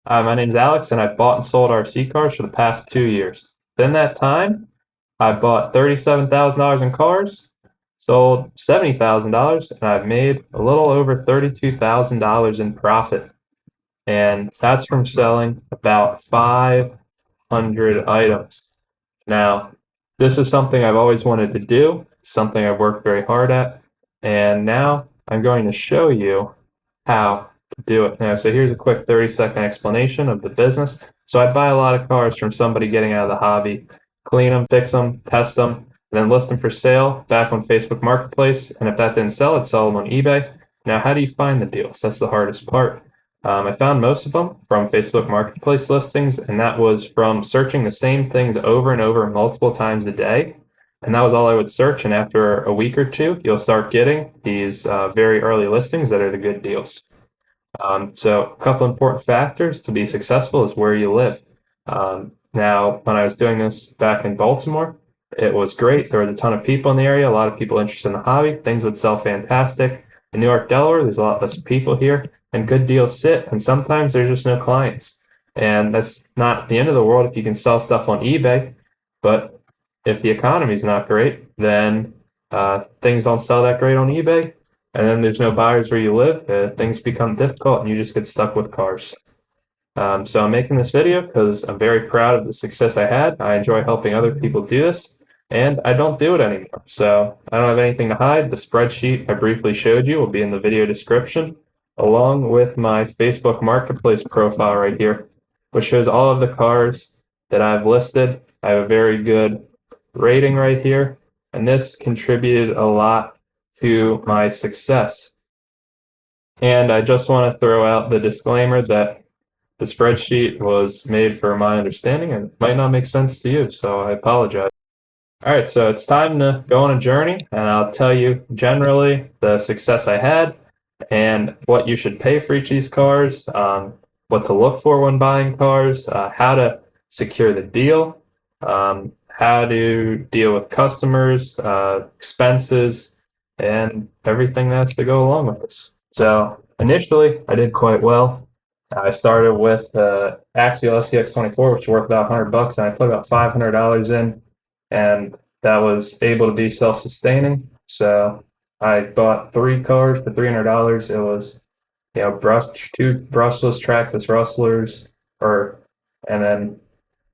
Hi, my name's Alex, and I've bought and sold RC cars for the past 2 years. In that time, I bought $37,000 in cars, sold $70,000, and I've made a little over $32,000 in profit. And that's from selling about 500 items. Now, this is something I've always wanted to do, something I've worked very hard at, and now I'm going to show you how to do it. Now, so here's a quick 30-second explanation of the business. So I buy a lot of cars from somebody getting out of the hobby, clean them, fix them, test them, and then list them for sale back on Facebook Marketplace. And if that didn't sell, I'd sell them on eBay. Now, how do you find the deals? That's the hardest part. I found most of them from Facebook Marketplace listings, and that was from searching the same things over and over multiple times a day. And that was all I would search. And after a week or two, you'll start getting these very early listings that are the good deals. So a couple important factors to be successful is where you live. Now, when I was doing this back in Baltimore, it was great. There was a ton of people in the area, a lot of people interested in the hobby. Things would sell fantastic. In Newark, Delaware, there's a lot less people here, and good deals sit. And sometimes there's just no clients. And that's not the end of the world if you can sell stuff on eBay. But if the economy is not great, then things don't sell that great on eBay, and then there's no buyers where you live, things become difficult and you just get stuck with cars. So I'm making this video because I'm very proud of the success I had. I enjoy helping other people do this, and I don't do it anymore. So I don't have anything to hide. The spreadsheet I briefly showed you will be in the video description, along with my Facebook Marketplace profile right here, which shows all of the cars that I've listed. I have a very good rating right here, and this contributed a lot to my success. And I just want to throw out the disclaimer that the spreadsheet was made for my understanding and might not make sense to you, so I apologize. All right, so it's time to go on a journey, and I'll tell you generally the success I had and what you should pay for each of these cars, what to look for when buying cars, how to secure the deal, how to deal with customers, expenses, and everything that has to go along with this. So initially, I did quite well. I started with the Axial SCX24, which worth about $100, and I put about $500 in, and that was able to be self-sustaining. So I bought 3 cars for $300. It was, two brushless Traxxas rustlers, and then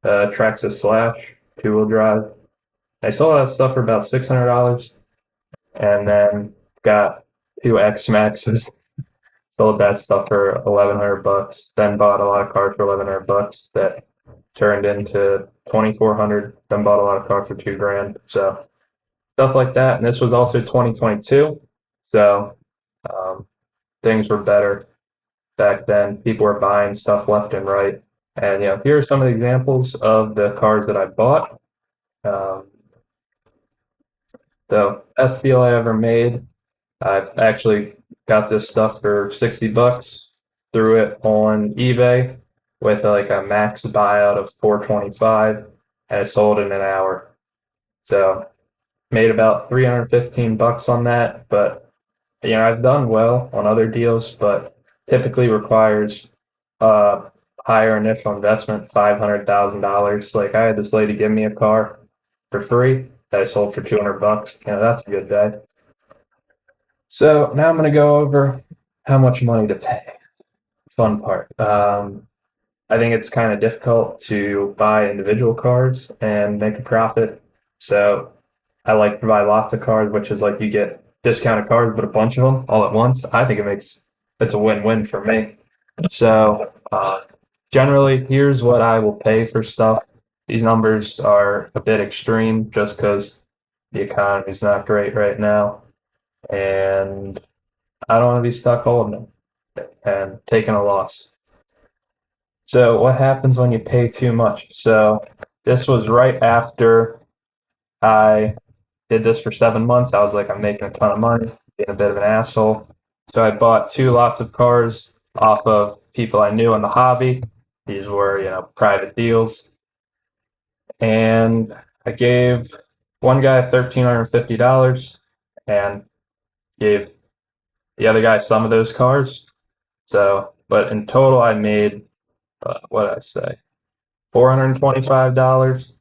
Traxxas Slash 2-wheel drive. I sold that stuff for about $600, and then got 2X Maxes. Sold that stuff for $1,100. Then bought a lot of cars for $1,100 that turned into 2,400. Then bought a lot of cars for $2,000. So stuff like that. And this was also 2022, so um, things were better back then. People were buying stuff left and right. And here are some of the examples of the cars that I bought. Um, the best deal I ever made. I actually got this stuff for $60. Threw it on eBay with like a max buyout of 425, and it sold in an hour. So made about 315 bucks on that. But I've done well on other deals, but typically requires uh higher initial investment, $500,000. Like I had this lady give me a car for free that I sold for 200 bucks. That's a good day. So now I'm going to go over how much money to pay. Fun part. I think it's kind of difficult to buy individual cars and make a profit. So I like to buy lots of cars, which is like you get discounted cars, but a bunch of them all at once. I think it's a win-win for me. So generally, here's what I will pay for stuff. These numbers are a bit extreme just because the economy is not great right now, and I don't want to be stuck holding them and taking a loss. So what happens when you pay too much? So this was right after I did this for 7 months. I was like, I'm making a ton of money, being a bit of an asshole. So I bought 2 lots of cars off of people I knew in the hobby. These were, private deals. And I gave one guy $1,350 and gave the other guy some of those cars. So, but in total, I made what did I say? $425.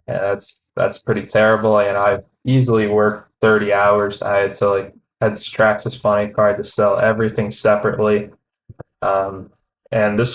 Yeah, that's pretty terrible. And I easily worked 30 hours. I had to like had this Traxxas funny card to sell everything separately. Um, and this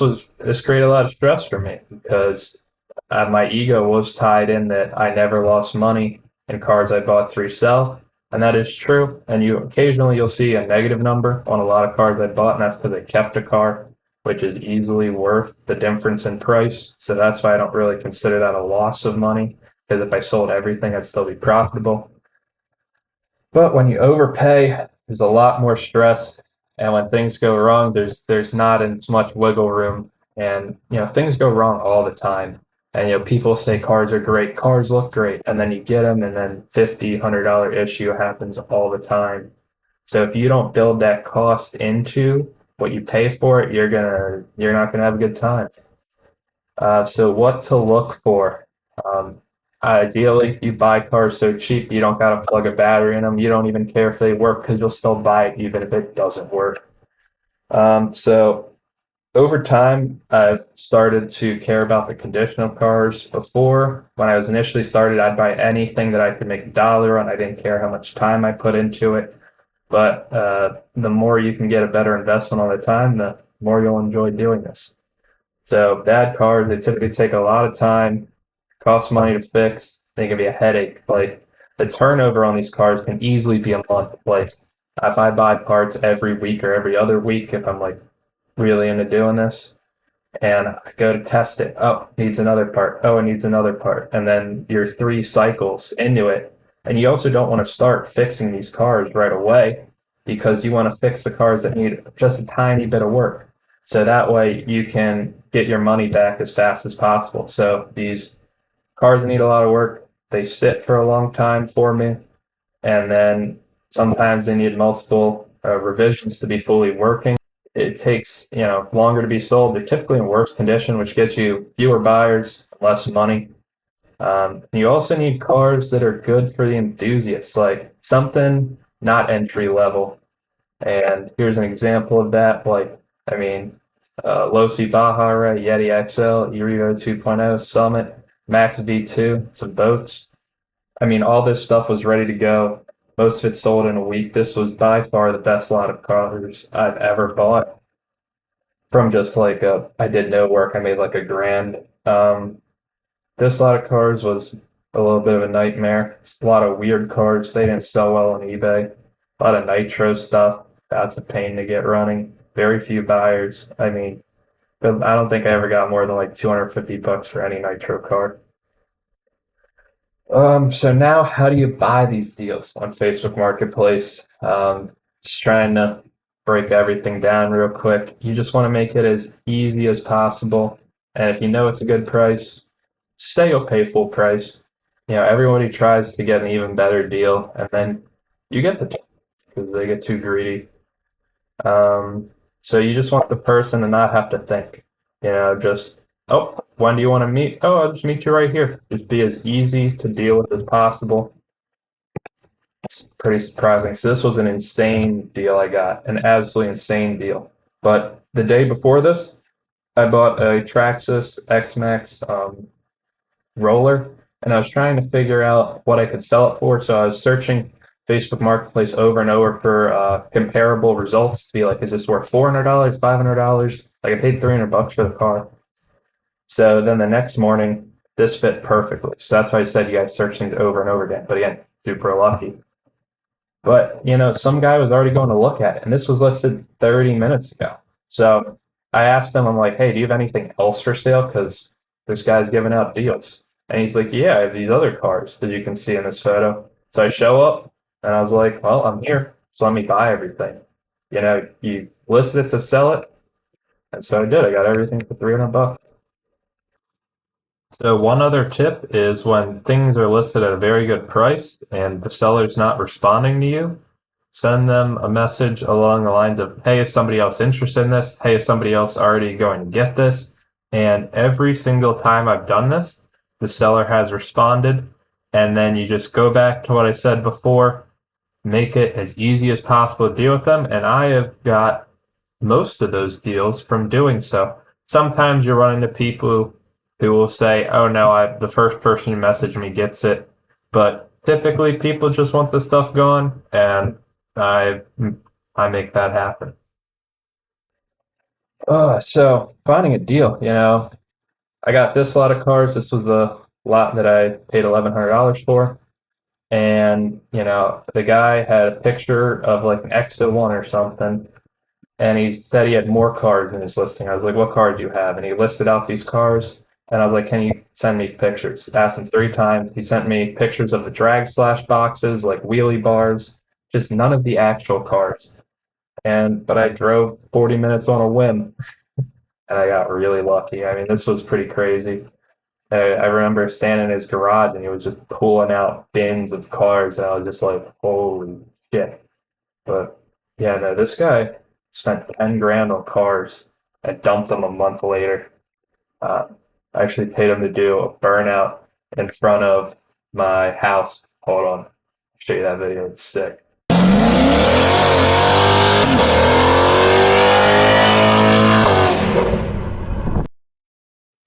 created a lot of stress for me because my ego was tied in that I never lost money in cards I bought to resell, and that is true. And you'll see a negative number on a lot of cards I bought, and that's because I kept a card, which is easily worth the difference in price. So that's why I don't really consider that a loss of money, because if I sold everything, I'd still be profitable. But when you overpay, there's a lot more stress, and when things go wrong, there's not as much wiggle room, and things go wrong all the time. And people say cars are great, cars look great, and then you get them, and then $50, $100 issue happens all the time. So if you don't build that cost into what you pay for it, you're not gonna have a good time. So what to look for? Um, Ideally, you buy cars so cheap you don't gotta plug a battery in them. You don't even care if they work because you'll still buy it even if it doesn't work. So over time, I've started to care about the condition of cars. Before, when I was initially started, I'd buy anything that I could make a dollar on. I didn't care how much time I put into it. But the more you can get a better investment on the time, the more you'll enjoy doing this. So bad cars, they typically take a lot of time, cost money to fix. They can be a headache. Like the turnover on these cars can easily be a month. Like if I buy parts every week or every other week, if I'm like really into doing this, and I go to test it. Oh, needs another part. Oh, it needs another part. And then you're 3 cycles into it. And you also don't want to start fixing these cars right away because you want to fix the cars that need just a tiny bit of work. So that way you can get your money back as fast as possible. So these cars need a lot of work. They sit for a long time for me. And then sometimes they need multiple revisions to be fully working. It takes longer to be sold. They're typically in worse condition, which gets you fewer buyers, less money. You also need cars that are good for the enthusiasts, like something not entry level. And here's an example of that. Like, I mean, Losi Bahara, Yeti XL, Euro 2.0, Summit, Max V2, some boats. I mean, all this stuff was ready to go. Most of it sold in a week. This was by far the best lot of cars I've ever bought from just like I did no work. I made like a grand. This lot of cars was a little bit of a nightmare. It's a lot of weird cars. They didn't sell well on eBay. A lot of nitro stuff. That's a pain to get running. Very few buyers. I mean, but I don't think I ever got more than like $250 for any nitro car. So now how do you buy these deals on Facebook Marketplace? Just trying to break everything down real quick. You just want to make it as easy as possible. And if you know it's a good price, say you'll pay full price. Everybody tries to get an even better deal, and then you get the because they get too greedy. So you just want the person to not have to think. Just, oh, when do you want to meet? Oh, I'll just meet you right here. Just be as easy to deal with as possible. It's pretty surprising. So this was an insane deal I got, an absolutely insane deal. But the day before this, I bought a Traxxas X-Max roller, and I was trying to figure out what I could sell it for. So I was searching Facebook Marketplace over and over for comparable results to be like, is this worth $400, $500? Like I paid $300 for the car. So then the next morning, this fit perfectly. So that's why I said you guys search things over and over again. But again, super lucky. But some guy was already going to look at it, and this was listed 30 minutes ago. So I asked him, I'm like, hey, do you have anything else for sale? Because this guy's giving out deals. And he's like, yeah, I have these other cars that you can see in this photo. So I show up and I was like, well, I'm here. So let me buy everything. You listed it to sell it. And so I did. I got everything for $300. So one other tip is when things are listed at a very good price and the seller's not responding to you, send them a message along the lines of, hey, is somebody else interested in this? Hey, is somebody else already going to get this? And every single time I've done this, the seller has responded. And then you just go back to what I said before, make it as easy as possible to deal with them. And I have got most of those deals from doing so. sometimes you run into people who will say, "Oh no, the first person who messaged me gets it," but typically people just want the stuff gone, and I I make that happen. So finding a deal, I got this lot of cars. This was the lot that I paid $1,100 for. And, the guy had a picture of like an XO1 or something. And he said he had more cars in his listing. I was like, what car do you have? And he listed out these cars. And I was like, can you send me pictures? Asked him 3 times. He sent me pictures of the drag slash boxes, like wheelie bars, just none of the actual cars. But I drove 40 minutes on a whim and I got really lucky. I mean, this was pretty crazy. I remember standing in his garage and he was just pulling out bins of cars, and I was just like, holy shit. But yeah, no, this guy spent 10 grand on cars and dumped them a month later. Uh, I actually paid him to do a burnout in front of my house. Hold on, I'll show you that video. It's sick.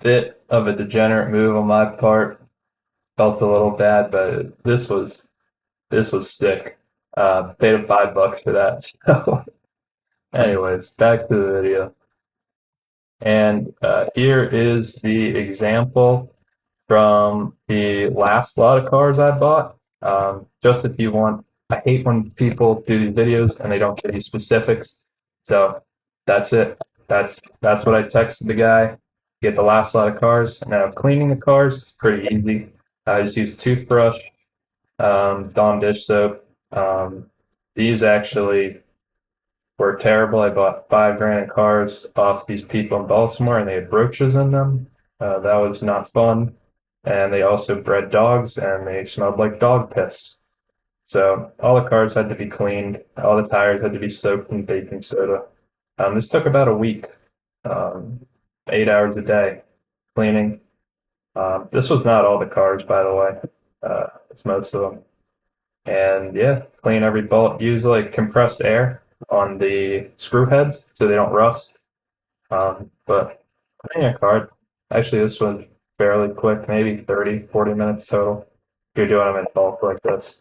Bit of a degenerate move on my part. Felt a little bad, but this was sick. Paid him $5 for that. So, anyways, back to the video. And here is the example from the last lot of cars I bought. Just if you want, I hate when people do these videos and they don't give you specifics. So that's it. That's what I texted the guy. Get the last lot of cars. Now cleaning the cars is pretty easy. I just use toothbrush, Dawn dish soap. These actually were terrible. I bought 5 grand in cars off these people in Baltimore, and they had roaches in them. That was not fun. And they also bred dogs, and they smelled like dog piss. So all the cars had to be cleaned. All the tires had to be soaked in baking soda. This took about a week, 8 hours a day cleaning. This was not all the cars, by the way. It's most of them. And yeah, clean every bolt. Use like compressed air on the screw heads so they don't rust. But cleaning a card, actually, this was fairly quick, maybe 30, 40 minutes total. If you're doing them in bulk like this.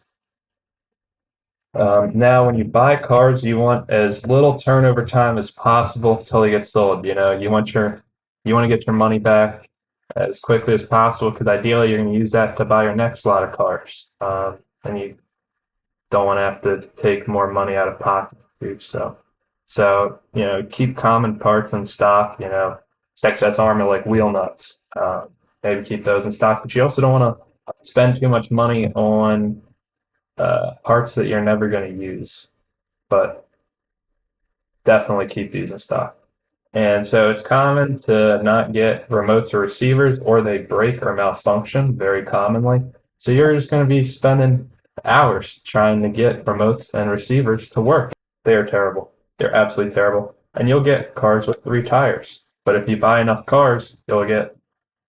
Now, when you buy cars, you want as little turnover time as possible until they get sold. You want to get your money back as quickly as possible because ideally you're going to use that to buy your next lot of cars. And you don't want to have to take more money out of pocket to do so. So, keep common parts in stock, excess armor like wheel nuts. Maybe keep those in stock, but you also don't want to spend too much money on parts that you're never going to use. But definitely keep these in stock. And so it's common to not get remotes or receivers, or they break or malfunction very commonly. So you're just going to be spending hours trying to get remotes and receivers to work. They are terrible. They're absolutely terrible. And you'll get cars with 3 tires. But if you buy enough cars, you'll get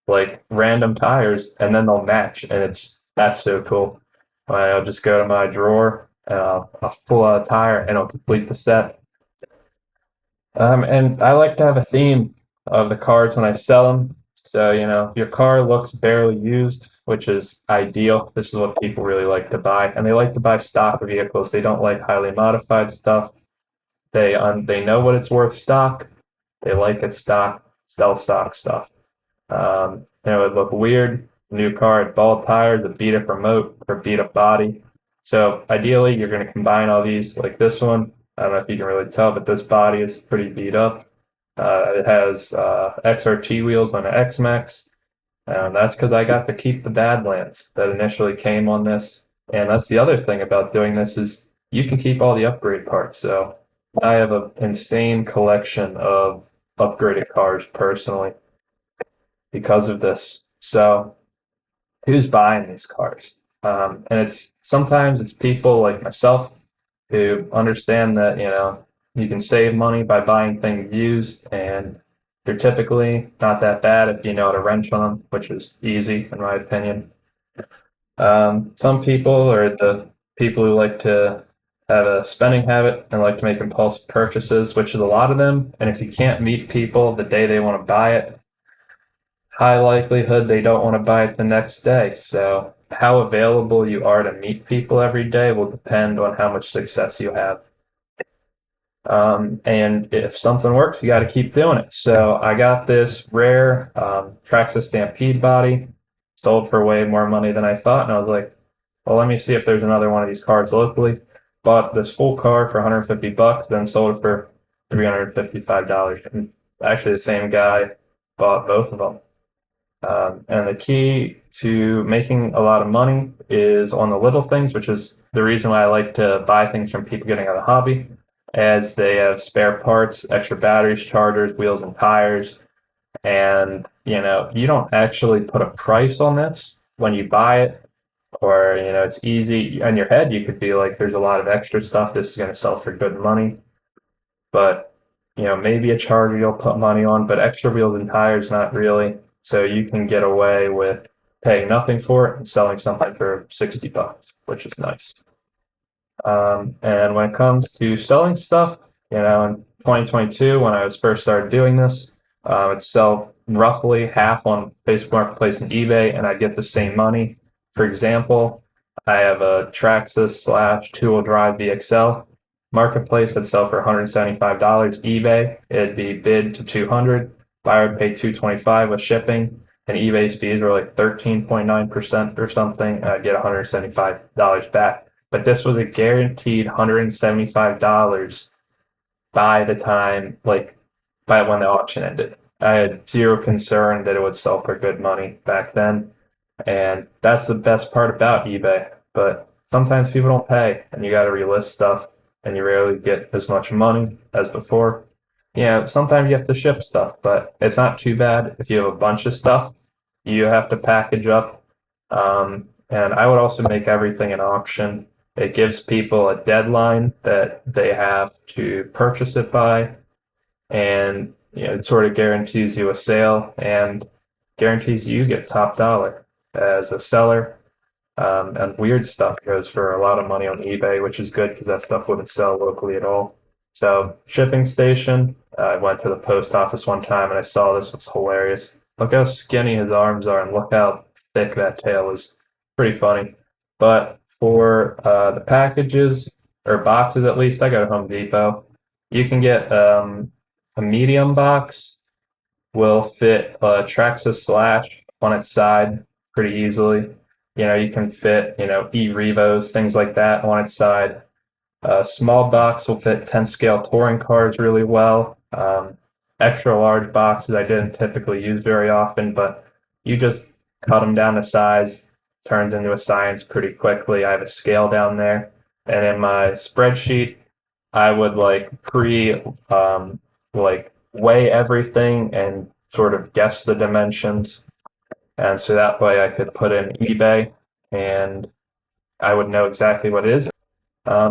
like random tires and then they'll match. And that's so cool. I'll just go to my drawer and I'll pull out a tire and I'll complete the set. And I like to have a theme of the cars when I sell them. So, if your car looks barely used, which is ideal. This is what people really like to buy. And they like to buy stock vehicles. They don't like highly modified stuff. They know what it's worth stock. They like it stock, sell stock stuff. It would look weird. New car had bald tires, a beat up remote, or beat up body. So ideally, you're going to combine all these. Like this one, I don't know if you can really tell, but this body is pretty beat up. It has XRT wheels on an X-Max. That's because I got to keep the Badlands that initially came on this. And that's the other thing about doing this is you can keep all the upgrade parts. So I have an insane collection of upgraded cars personally because of this. So who's buying these cars? And sometimes it's people like myself who understand that, you can save money by buying things used, and they're typically not that bad if you know how to wrench on them, which is easy in my opinion. Some people are the people who like to have a spending habit and like to make impulsive purchases, which is a lot of them. And if you can't meet people the day they want to buy it, high likelihood they don't want to buy it the next day. So how available you are to meet people every day will depend on how much success you have. And if something works, you got to keep doing it. So I got this rare Traxxas Stampede body, sold for way more money than I thought, and I was like, well, let me see if there's another one of these cars locally. Bought this full car for 150 bucks, then sold it for $355. And actually, the same guy bought both of them. And the key to making a lot of money is on the little things, which is the reason why I like to buy things from people getting out of the hobby, as they have spare parts, extra batteries, chargers, wheels, and tires. And, you don't actually put a price on this when you buy it, or, it's easy. In your head, you could be like, there's a lot of extra stuff. This is going to sell for good money. But, maybe a charger you'll put money on, but extra wheels and tires, not really. So you can get away with paying nothing for it and selling something for 60 bucks, which is nice. And when it comes to selling stuff, in 2022, when I was first started doing this, I'd sell roughly half on Facebook Marketplace and eBay, and I get the same money. For example, I have a Traxxas slash two-wheel drive VXL marketplace that sell for $175. eBay, it'd be bid to 200. Buyer would pay 225 with shipping, and eBay's fees were like 13.9% or something, and I'd get $175 back. But this was a guaranteed $175 by the time, like, by when the auction ended. I had zero concern that it would sell for good money back then. And that's the best part about eBay. But sometimes people don't pay and you got to relist stuff and you rarely get as much money as before. Sometimes you have to ship stuff, but it's not too bad if you have a bunch of stuff you have to package up. And I would also make everything an auction. It gives people a deadline that they have to purchase it by, and it sort of guarantees you a sale and guarantees you get top dollar as a seller. And weird stuff goes for a lot of money on eBay, which is good because that stuff wouldn't sell locally at all. So shipping station, I went to the post office one time and I saw this. It was hilarious. Look how skinny his arms are and look how thick that tail is. Pretty funny. But for the packages or boxes, at least, I go to Home Depot. You can get a medium box will fit a Traxxas Slash on its side pretty easily. You can fit, e-Revos, things like that on its side. A small box will fit 10 scale touring cars really well. Extra large boxes I didn't typically use very often, but you just cut them down to size, turns into a science pretty quickly. I have a scale down there. And in my spreadsheet, I would like weigh everything and sort of guess the dimensions. And so that way I could put in eBay and I would know exactly what it is.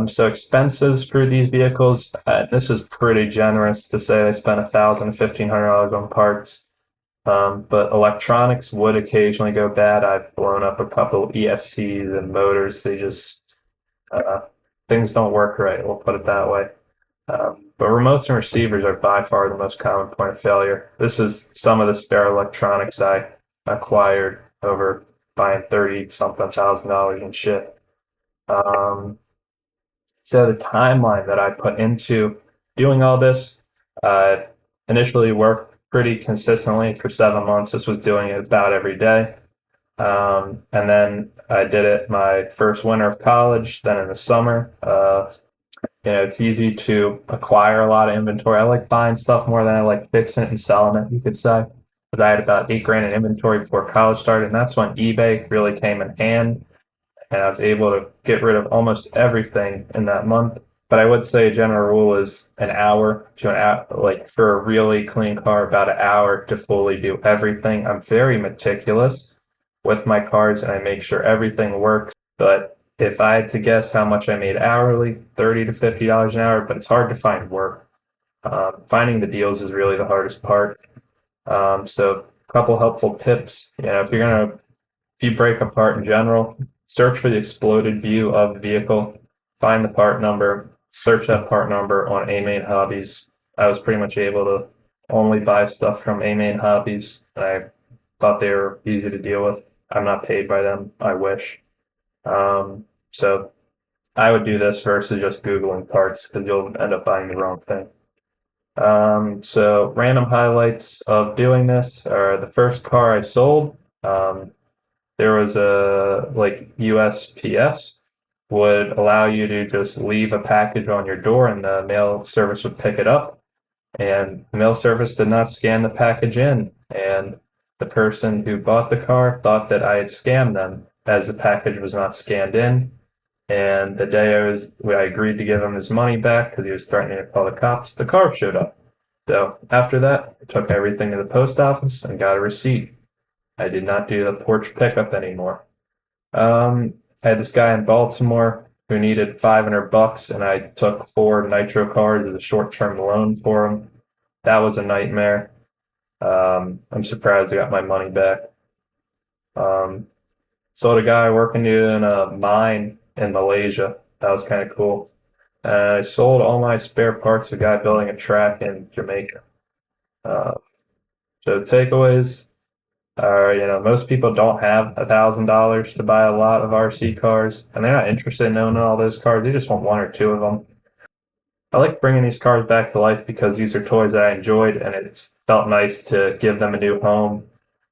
So expenses for these vehicles, this is pretty generous to say I spent $1,000 to $1,500 on parts. But electronics would occasionally go bad. I've blown up a couple ESCs and motors. They just, things don't work right. We'll put it that way. But remotes and receivers are by far the most common point of failure. This is some of the spare electronics I acquired over buying 30 something thousand dollars in shit. So the timeline that I put into doing all this, initially worked pretty consistently for 7 months. This was doing it about every day. And then I did it my first winter of college, then in the summer. It's easy to acquire a lot of inventory. I like buying stuff more than I like fixing it and selling it, you could say. But I had about 8 grand in inventory before college started, and that's when eBay really came in hand. And I was able to get rid of almost everything in that month. But I would say a general rule is an hour to an hour, like for a really clean car, about an hour to fully do everything. I'm very meticulous with my cars and I make sure everything works. But if I had to guess how much I made hourly, $30 to $50 an hour, but it's hard to find work. Finding the deals is really the hardest part. So a couple helpful tips. If you break apart in general, search for the exploded view of the vehicle. find the part number, search that part number on A Main Hobbies. I was pretty much able to only buy stuff from A Main Hobbies. I thought they were easy to deal with. I'm not paid by them. I wish. So I would do this versus just Googling parts because you'll end up buying the wrong thing. So random highlights of doing this are the first car I sold. There was a like USPS would allow you to just leave a package on your door and the mail service would pick it up. And the mail service did not scan the package in. And the person who bought the car thought that I had scammed them as the package was not scanned in. And the day I agreed to give him his money back because he was threatening to call the cops, the car showed up. So after that, I took everything to the post office and got a receipt. I did not do the porch pickup anymore. I had this guy in Baltimore who needed $500, and I took 4 Nitro cars as a short-term loan for him. That was a nightmare. I'm surprised I got my money back. Sold a guy working in a mine in Malaysia. That was kind of cool. I sold all my spare parts to a guy building a track in Jamaica. Uh, so takeaways are, most people don't have $1,000 to buy a lot of RC cars, and they're not interested in owning all those cars. They just want 1 or 2 of them. I like bringing these cars back to life because these are toys that I enjoyed, and it felt nice to give them a new home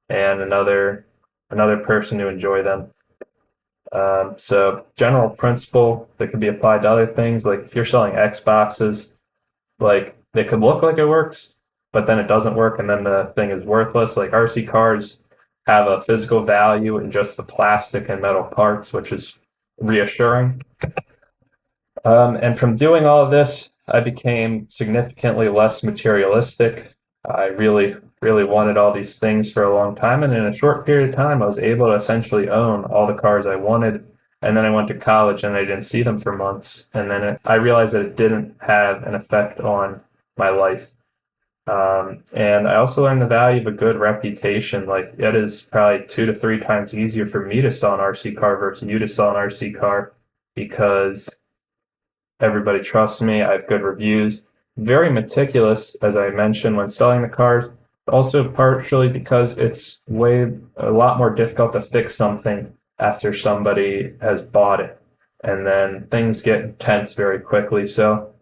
and another person to enjoy them. So general principle that could be applied to other things, like if you're selling Xboxes, like they could look like it works, but then it doesn't work, and then the thing is worthless. Like RC cars have a physical value in just the plastic and metal parts, which is reassuring. And from doing all of this, I became significantly less materialistic. I really, really wanted all these things for a long time. And in a short period of time, I was able to essentially own all the cars I wanted. And then I went to college and I didn't see them for months. And then I realized that it didn't have an effect on my life. And I also learned the value of a good reputation. Like it is probably 2 to 3 times easier for me to sell an RC car versus you to sell an RC car because everybody trusts me. I have good reviews. Very meticulous, as I mentioned, when selling the cars. Also, partially because it's a lot more difficult to fix something after somebody has bought it. And then things get intense very quickly. So,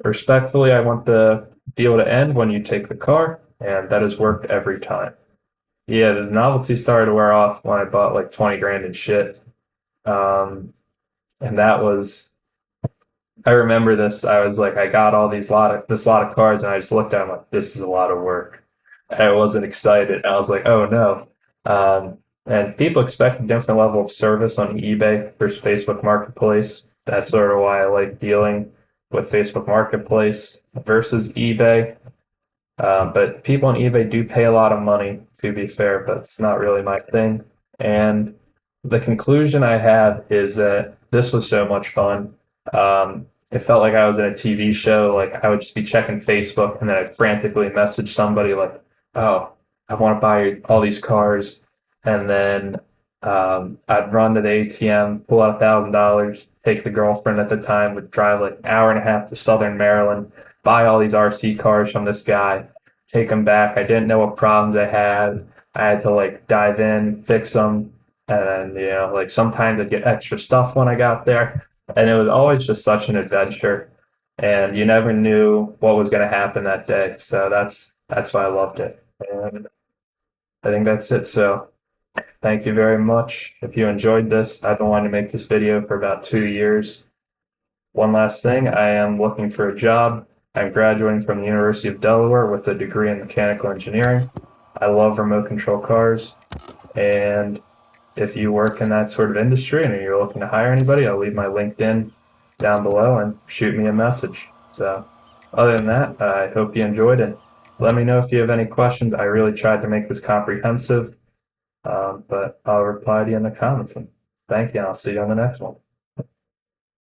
respectfully, I want the deal to end when you take the car, and that has worked every time. Yeah, the novelty started to wear off when I bought like 20 grand in shit. And that was I remember this. I was like, I got all this lot of cards, and I just looked at them like, this is a lot of work. And I wasn't excited. I was like, oh no. And people expect a different level of service on eBay versus Facebook Marketplace. That's sort of why I like dealing with Facebook Marketplace versus eBay. But people on eBay do pay a lot of money, to be fair, but it's not really my thing. And the conclusion I have is that this was so much fun. It felt like I was in a TV show. Like I would just be checking Facebook and then I'd frantically message somebody like, "Oh, I want to buy all these cars," and then I'd run to the ATM, pull out $1,000, take the girlfriend at the time, would drive like an hour and a half to Southern Maryland, buy all these RC cars from this guy, take them back. I didn't know what problems I had. I had to like dive in, fix them, and then like sometimes I'd get extra stuff when I got there, and it was always just such an adventure. And you never knew what was going to happen that day, so that's why I loved it. And I think that's it. So thank you very much. If you enjoyed this, I've been wanting to make this video for about 2 years. One last thing, I am looking for a job. I'm graduating from the University of Delaware with a degree in mechanical engineering. I love remote control cars, and if you work in that sort of industry and you're looking to hire anybody, I'll leave my LinkedIn down below and shoot me a message. So other than that, I hope you enjoyed it. Let me know if you have any questions. I really tried to make this comprehensive, but I'll reply to you in the comments. And thank you, and I'll see you on the next one.